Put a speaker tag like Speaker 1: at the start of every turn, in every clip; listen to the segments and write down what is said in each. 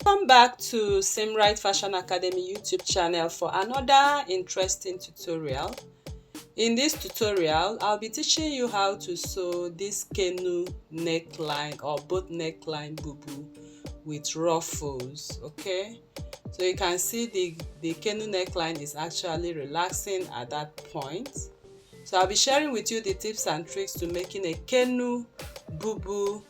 Speaker 1: Welcome back to Right Fashion Academy YouTube channel for another interesting tutorial. In this tutorial, I'll be teaching you how to sew this canoe neckline or boat neckline bubu with ruffles. Okay, so you can see the canoe neckline is actually relaxing at that point. So I'll be sharing with you the tips and tricks to making a canoe bubu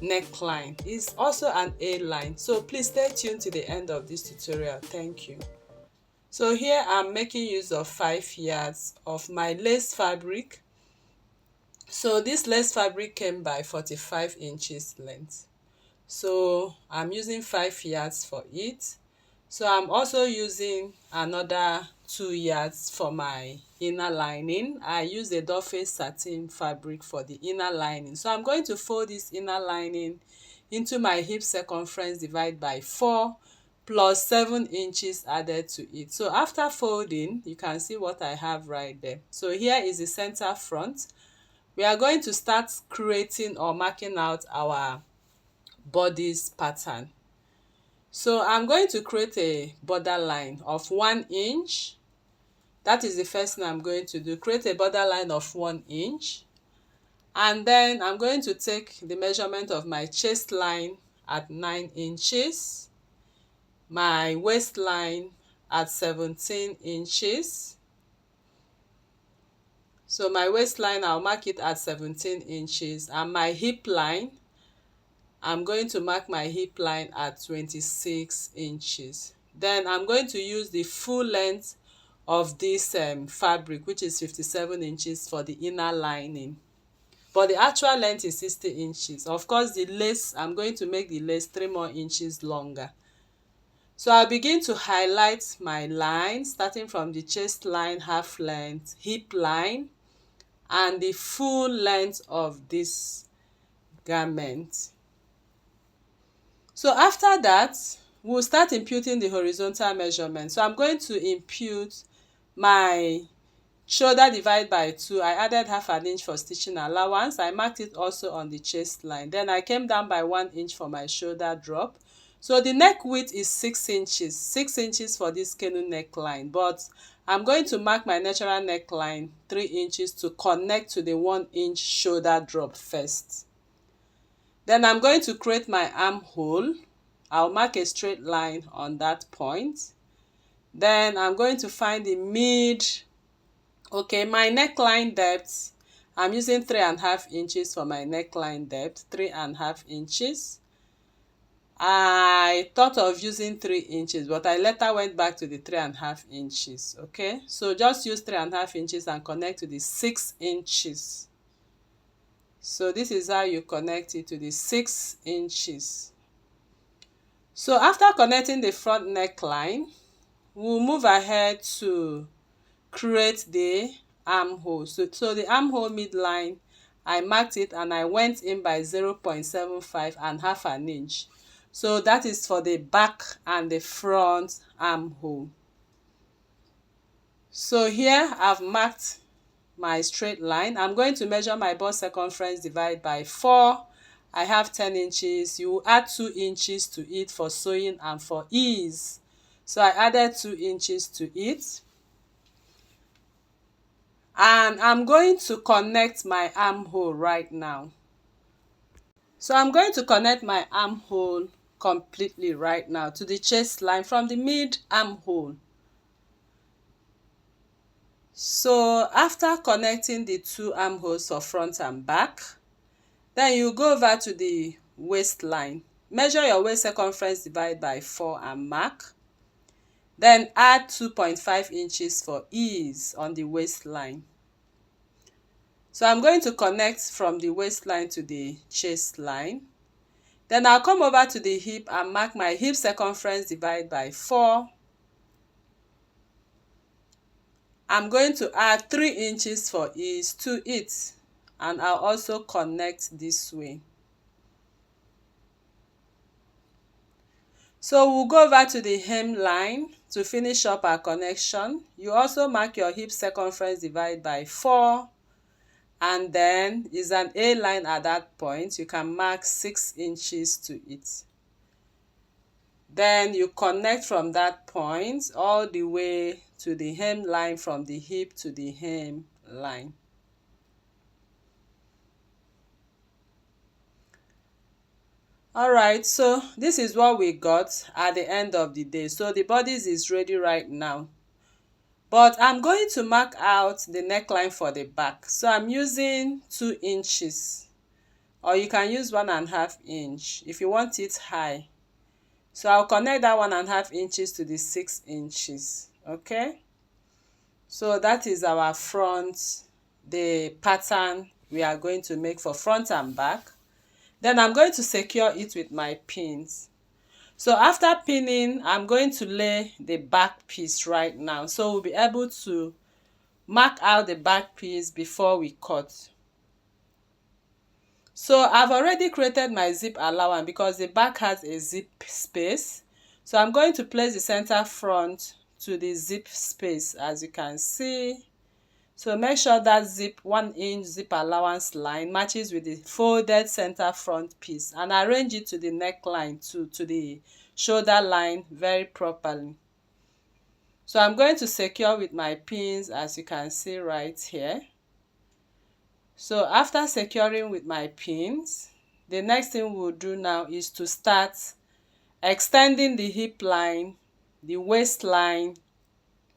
Speaker 1: neckline. It's also an A-line, so please stay tuned to the end of this tutorial. Thank you. So here I'm making use of 5 yards of my lace fabric. So this lace fabric came by 45 inches length, so I'm using 5 yards for it. So I'm also using another 2 yards for my inner lining. I use a doffé satin fabric for the inner lining. So I'm going to fold this inner lining into my hip circumference divided by 4 plus 7 inches added to it. So after folding, you can see what I have right there. So here is the center front. We are going to start creating or marking out our bodice pattern. So I'm going to create a border line of 1 inch. That is the first thing I'm going to do. Create a border line of 1 inch. And then I'm going to take the measurement of my chest line at 9 inches, my waistline at 17 inches. So my waistline, I'll mark it at 17 inches, and my hip line, I'm going to mark my hip line at 26 inches. Then I'm going to use the full length of this fabric, which is 57 inches for the inner lining. But the actual length is 60 inches. Of course, the lace, I'm going to make the lace 3 more inches longer. So I'll begin to highlight my line, starting from the chest line, half length, hip line, and the full length of this garment. So after that, we'll start imputing the horizontal measurement. So I'm going to impute my shoulder divided by 2. I added half an inch for stitching allowance. I marked it also on the chest line. Then I came down by 1 inch for my shoulder drop. So the neck width is 6 inches. 6 inches for this canoe neckline. But I'm going to mark my natural neckline 3 inches to connect to the 1 inch shoulder drop first. Then I'm going to create my armhole. I'll mark a straight line on that point. Then I'm going to find the mid. Okay, my neckline depth, I'm using 3.5 inches for my neckline depth, 3.5 inches. I thought of using 3 inches, but I later went back to the 3.5 inches. Okay, so just use 3.5 inches and connect to the 6 inches. So this is how you connect it to the 6 inches. So after connecting the front neckline, we'll move ahead to create the armhole. So the armhole midline, I marked it and I went in by 0.75 and half an inch. So that is for the back and the front armhole. So here I've marked my straight line. I'm going to measure my bust circumference divided by 4. I have 10 inches. You add 2 inches to it for sewing and for ease. So I added 2 inches to it. And I'm going to connect my armhole right now. So I'm going to connect my armhole completely right now to the chest line from the mid armhole. So after connecting the 2 armholes for front and back, then you go over to the waistline. Measure your waist circumference divided by 4 and mark. Then add 2.5 inches for ease on the waistline. So I'm going to connect from the waistline to the chest line. Then I'll come over to the hip and mark my hip circumference divided by 4. I'm going to add 3 inches for ease to it, and I'll also connect this way. So we'll go over to the hemline to finish up our connection. You also mark your hip circumference divided by 4, and then is an A-line at that point. You can mark 6 inches to it. Then you connect from that point all the way to the hemline, from the hip to the hemline. Alright, so this is what we got at the end of the day. So the bodice is ready right now. But I'm going to mark out the neckline for the back. So I'm using 2 inches, or you can use 1.5 inch if you want it high. So I'll connect that 1.5 inches to the 6 inches. Okay, so that is our front, the pattern we are going to make for front and back. Then I'm going to secure it with my pins. So after pinning, I'm going to lay the back piece right now, so we'll be able to mark out the back piece before we cut. So I've already created my zip allowance because the back has a zip space. So I'm going to place the center front to the zip space, as you can see. So make sure that 1 inch zip allowance line matches with the folded center front piece, and arrange it to the neckline to the shoulder line very properly. So I'm going to secure with my pins, as you can see right here. So after securing with my pins, the next thing we'll do now is to start extending the hip line, the waistline,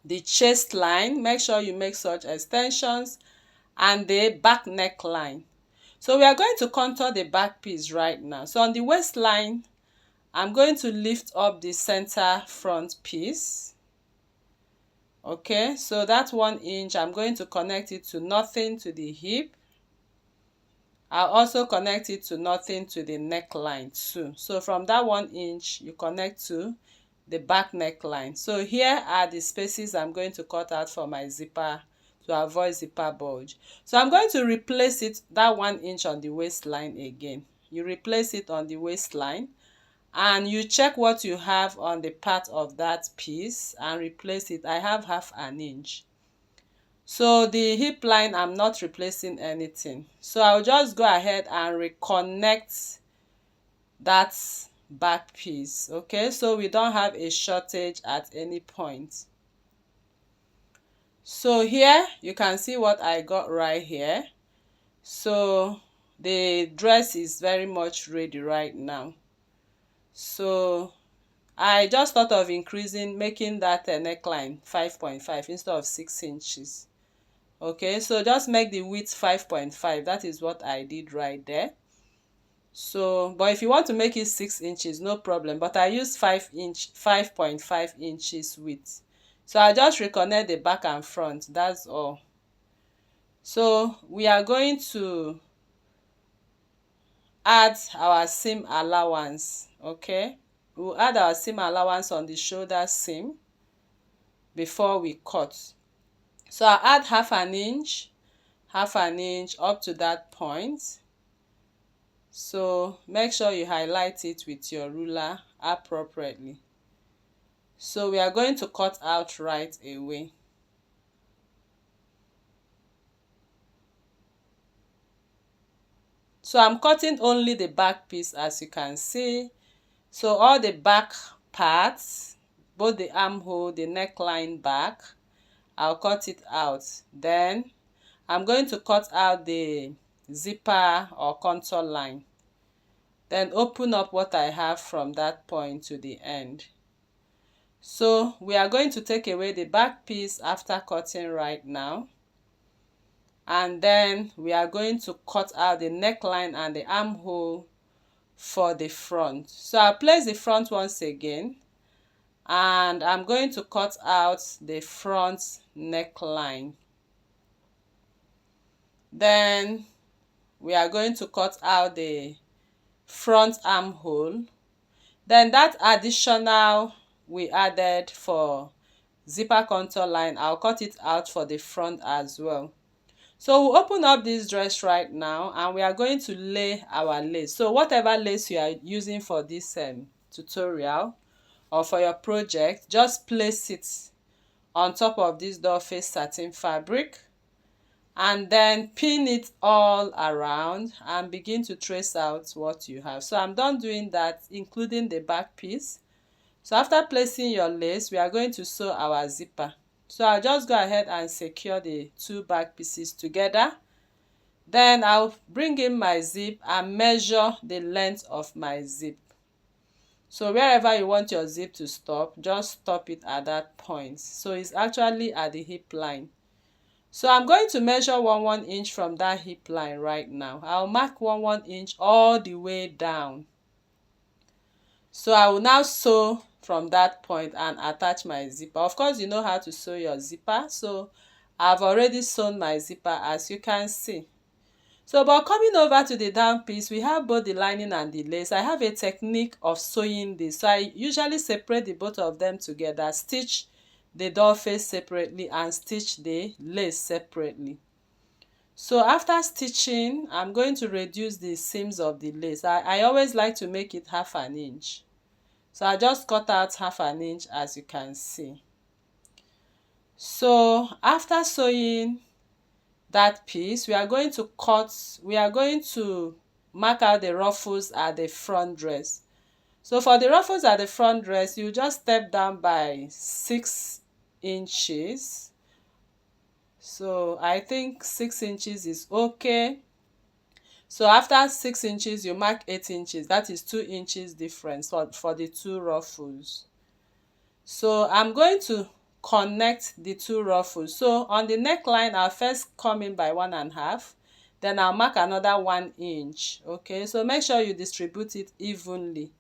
Speaker 1: the chest line. Make sure you make such extensions, and the back neckline. So we are going to contour the back piece right now. So on the waistline, I'm going to lift up the center front piece. Okay, so that 1 inch, I'm going to connect it to nothing to the hip. I'll also connect it to nothing to the neckline too. So from that 1 inch, you connect to the back neckline. So here are the spaces I'm going to cut out for my zipper to avoid zipper bulge. So I'm going to replace it, that 1 inch on the waistline again. You replace it on the waistline, and you check what you have on the part of that piece and replace it. I have 1/2 inch. So the hip line, I'm not replacing anything. So I'll just go ahead and reconnect that back piece. Okay, so we don't have a shortage at any point. So here you can see what I got right here. So the dress is very much ready right now. So I just thought of making that neckline 5.5 instead of 6 inches. Okay, so just make the width 5.5. that is what I did right there. So but if you want to make it 6 inches, no problem, but I use 5.5 inches width. So I just reconnect the back and front, that's all. So we are going to add our seam allowance. Okay, we'll add our seam allowance on the shoulder seam before we cut. So I'll add 1/2 inch, 1/2 inch up to that point. So make sure you highlight it with your ruler appropriately. So we are going to cut out right away. So I'm cutting only the back piece, as you can see. So all the back parts, both the armhole, the neckline back, I'll cut it out. Then I'm going to cut out the zipper or contour line. Then open up what I have from that point to the end. So we are going to take away the back piece after cutting right now. And then we are going to cut out the neckline and the armhole for the front. So I'll place the front once again, and I'm going to cut out the front neckline. Then we are going to cut out the front armhole. Then that additional we added for zipper contour line, I'll cut it out for the front as well. So we'll open up this dress right now, and we are going to lay our lace. So whatever lace you are using for this tutorial or for your project, just place it on top of this doll face satin fabric, and then pin it all around and begin to trace out what you have. So I'm done doing that, including the back piece. So after placing your lace, we are going to sew our zipper. So I'll just go ahead and secure the two back pieces together. Then I'll bring in my zip and measure the length of my zip. So wherever you want your zip to stop, just stop it at that point. So it's actually at the hip line. So I'm going to measure 1 inch from that hip line right now. I'll mark 1 inch all the way down. So I will now sew from that point and attach my zipper. Of course, you know how to sew your zipper. So I've already sewn my zipper, as you can see. So but coming over to the down piece, we have both the lining and the lace. I have a technique of sewing this. So I usually separate the both of them together, stitch the doll face separately and stitch the lace separately. So after stitching, I'm going to reduce the seams of the lace. I always like to make it 1/2 inch. So I just cut out 1/2 inch, as you can see. So after sewing that piece, we are going to mark out the ruffles at the front dress. So for the ruffles at the front dress, you just step down by 6 inches. So I think 6 inches is okay. So after 6 inches, you mark 8 inches. That is 2 inches difference for the two ruffles. So I'm going to connect the two ruffles. So on the neckline, I'll first come in by 1.5, then I'll mark another 1 inch. Okay, so make sure you distribute it evenly.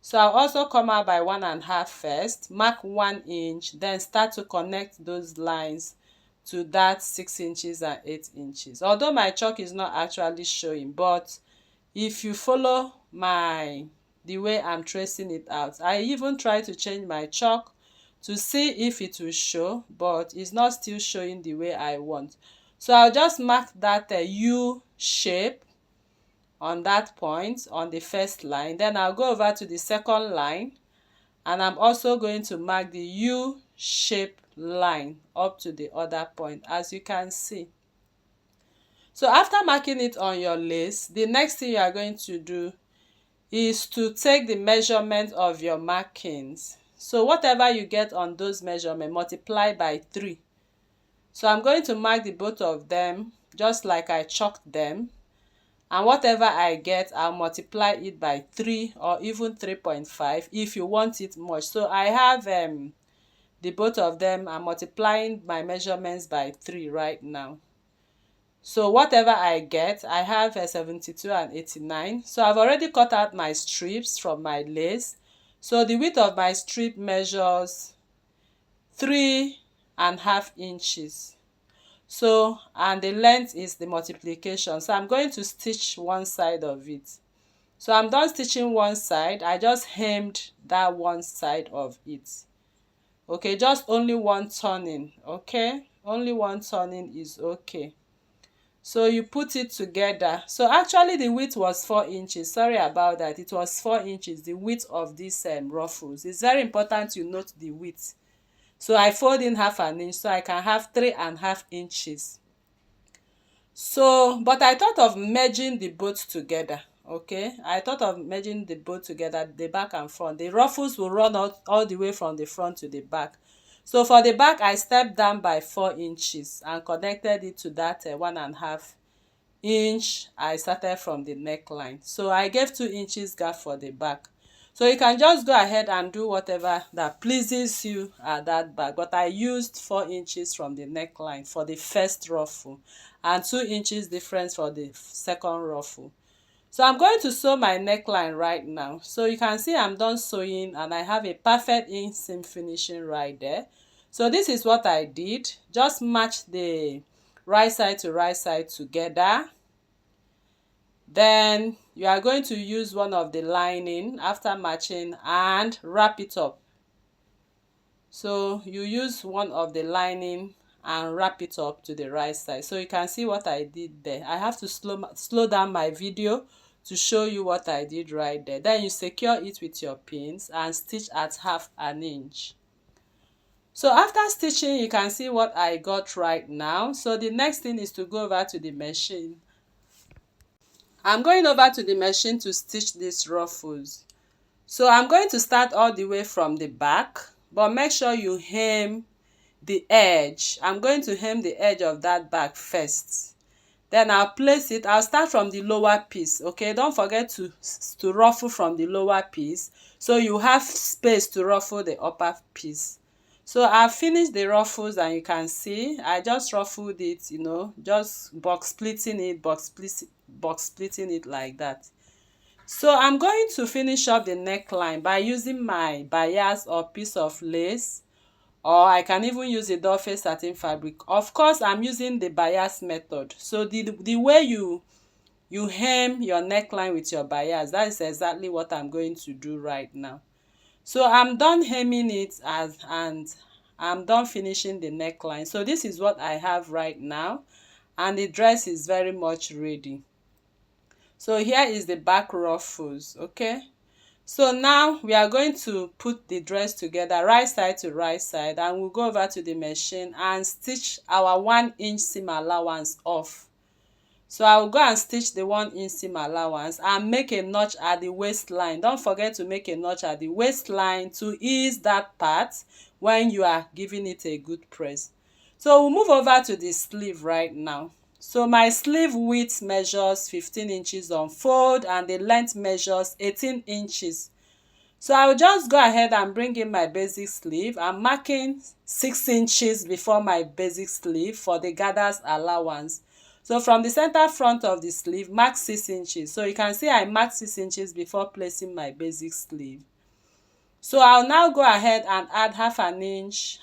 Speaker 1: So I'll also come out by 1.5 first, mark 1 inch, then start to connect those lines to that 6 inches and 8 inches. Although my chalk is not actually showing, but if you follow the way I'm tracing it out, I even try to change my chalk to see if it will show, but it's not still showing the way I want. So I'll just mark that U shape on that point on the first line. Then I'll go over to the second line, and I'm also going to mark the U shape line up to the other point, as you can see. So after marking it on your lace, the next thing you are going to do is to take the measurement of your markings. So whatever you get on those measurements, multiply by 3. So I'm going to mark the both of them just like I chalked them, and whatever I get, I'll multiply it by 3 or even 3.5 if you want it much. So I have the both of them. I'm multiplying my measurements by 3 right now. So whatever I get, I have 72 and 89. So I've already cut out my strips from my lace. So the width of my strip measures 3.5 inches. So, and the length is the multiplication. So I'm going to stitch one side of it. So I'm done stitching one side. I just hemmed that one side of it. Okay, just only one turning. Okay, only one turning is okay. So you put it together. So actually the width was 4 inches. Sorry about that. It was 4 inches, the width of these ruffles. It's very important you note the width. So I fold in 1/2 inch so I can have 3.5 inches. So, but I thought of merging the both together. Okay, I thought of merging the both together, the back and front. The ruffles will run out all the way from the front to the back. So for the back, I stepped down by 4 inches and connected it to that 1.5 inch I started from the neckline. So I gave 2 inches gap for the back. So you can just go ahead and do whatever that pleases you at that back. But I used 4 inches from the neckline for the first ruffle and 2 inches difference for the second ruffle. So I'm going to sew my neckline right now. So you can see I'm done sewing and I have a perfect inseam finishing right there. So this is what I did. Just match the right side to right side together. Then you are going to use one of the lining after matching and wrap it up. So you use one of the lining and wrap it up to the right side. So you can see what I did there. I have to slow down my video to show you what I did right there. Then you secure it with your pins and stitch at 1/2 inch. So after stitching, you can see what I got right now. So the next thing is to go over to the machine. I'm going over to the machine to stitch these ruffles. So I'm going to start all the way from the back, but make sure you hem the edge. I'm going to hem the edge of that back first. Then I'll place it. I'll start from the lower piece. Okay, don't forget to ruffle from the lower piece, so you have space to ruffle the upper piece. So I've finished the ruffles, and you can see I just ruffled it, you know, just box splitting it like that. So I'm going to finish up the neckline by using my bias or piece of lace, or I can even use a doffé satin fabric. Of course, I'm using the bias method. So the way you hem your neckline with your bias, that is exactly what I'm going to do right now. So I'm done hemming it and I'm done finishing the neckline. So this is what I have right now, and the dress is very much ready. So here is the back ruffles. Okay, so now we are going to put the dress together right side to right side, and we'll go over to the machine and stitch our 1-inch seam allowance off. So I will go and stitch the 1-inch seam allowance and make a notch at the waistline. Don't forget to make a notch at the waistline to ease that part when you are giving it a good press. So we'll move over to the sleeve right now. So my sleeve width measures 15 inches on fold, and the length measures 18 inches. So I will just go ahead and bring in my basic sleeve. I'm marking 6 inches before my basic sleeve for the gathers allowance. So from the center front of the sleeve, mark 6 inches. So you can see I marked 6 inches before placing my basic sleeve. So I'll now go ahead and add half an inch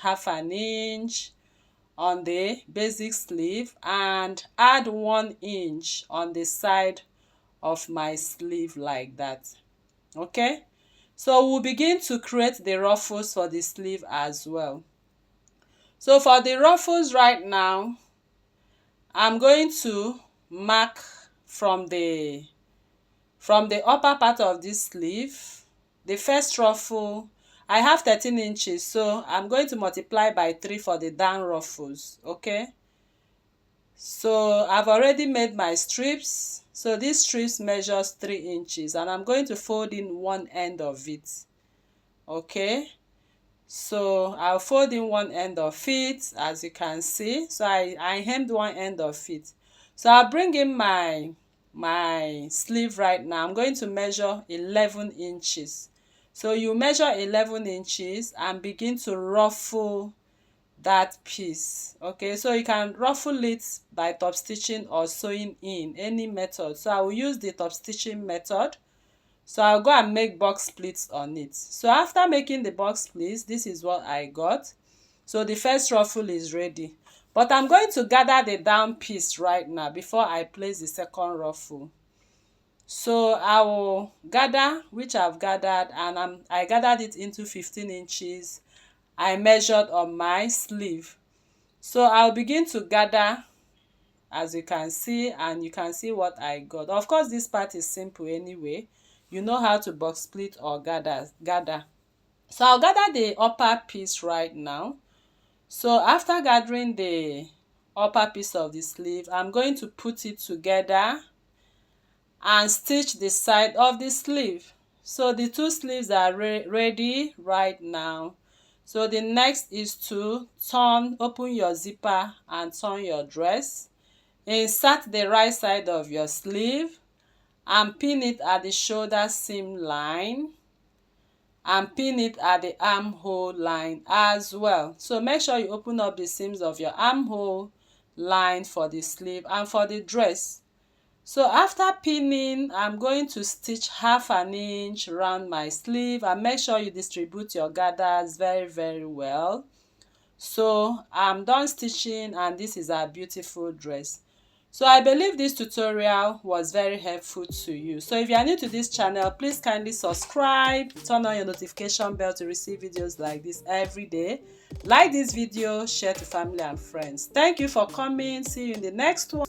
Speaker 1: on the basic sleeve, and add 1 inch on the side of my sleeve like that. Okay, so we'll begin to create the ruffles for the sleeve as well. So for the ruffles right now, I'm going to mark from the upper part of this sleeve. The first ruffle, I have 13 inches, so I'm going to multiply by 3 for the down ruffles. Okay, so I've already made my strips. So this strips measures 3 inches, and I'm going to fold in one end of it. Okay, so I'll fold in one end of it, as you can see. So I hemmed one end of it. So I'll bring in my sleeve right now. I'm going to measure 11 inches. So you measure 11 inches and begin to ruffle that piece. Okay, so you can ruffle it by top stitching or sewing in, any method. So I will use the top stitching method. So I'll go and make box splits on it. So after making the box splits, this is what I got. So the first ruffle is ready, but I'm going to gather the down piece right now before I place the second ruffle. So I will gather, which I've gathered, and I gathered it into 15 inches I measured on my sleeve. So I'll begin to gather, as you can see, and you can see what I got. Of course, this part is simple anyway. You know how to box split or gather. So I'll gather the upper piece right now. So after gathering the upper piece of the sleeve, I'm going to put it together and stitch the side of the sleeve. So the two sleeves are ready right now. So the next is to open your zipper and turn your dress. Insert the right side of your sleeve and pin it at the shoulder seam line, and pin it at the armhole line as well. So make sure you open up the seams of your armhole line for the sleeve and for the dress. So after pinning, I'm going to stitch half an inch around my sleeve, and make sure you distribute your gathers very well. So I'm done stitching, and this is our beautiful dress. So I believe this tutorial was very helpful to you. So if you are new to this channel, please kindly subscribe, turn on your notification bell to receive videos like this every day. Like this video, share to family and friends. Thank you for coming. See you in the next one.